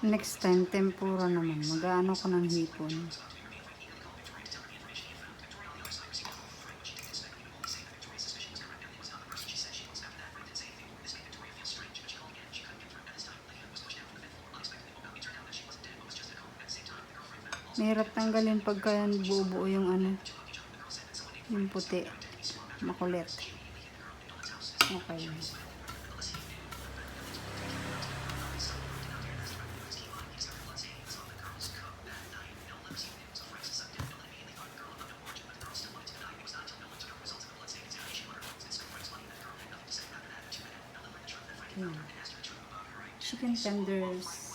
Next time, tempura naman. Mag-aano ko ng hipon. Mahirap tanggalin pagka buo-buo yung ano, yung puti. Makulit. Okay. Chicken tenders.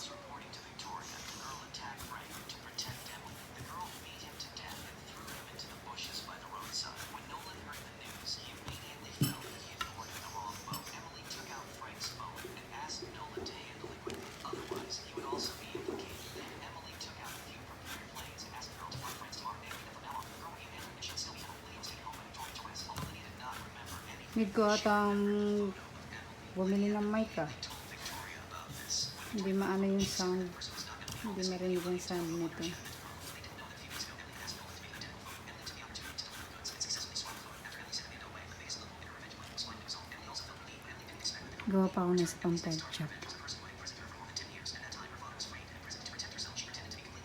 Need ko atang bumili ng mic ah. Hindi maano yung sound. Hindi marinig yung sound nito. Gawa pa ako na sa pang-pork chop.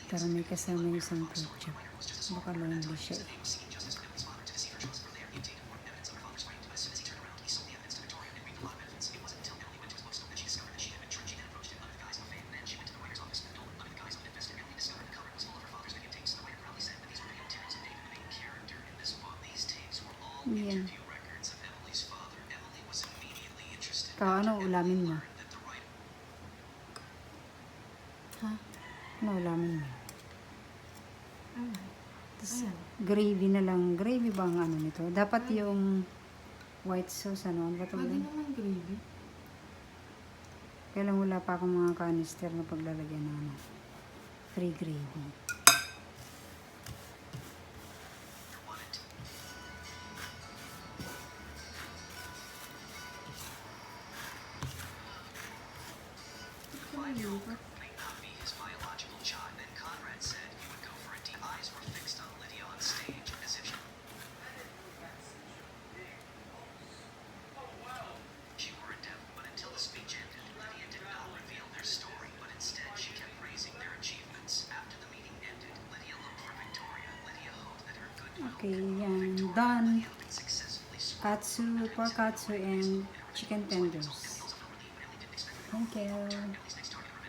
Pero may kasama yung isang pork chop. Baka lonely siya eh. Yan. Ikaw, ano ulamin mo? Ha? Ano ulamin mo? Tapos, gravy na lang. Gravy ba ang ano nito? Dapat yung white sauce, ano? Ano ba ito? Pwede naman gravy. Kaya lang wala pa akong mga canister na paglalagyan ng ano. Free gravy. Okay, yan. Done. Katsu, pork katsu, and chicken tenders. Thank you.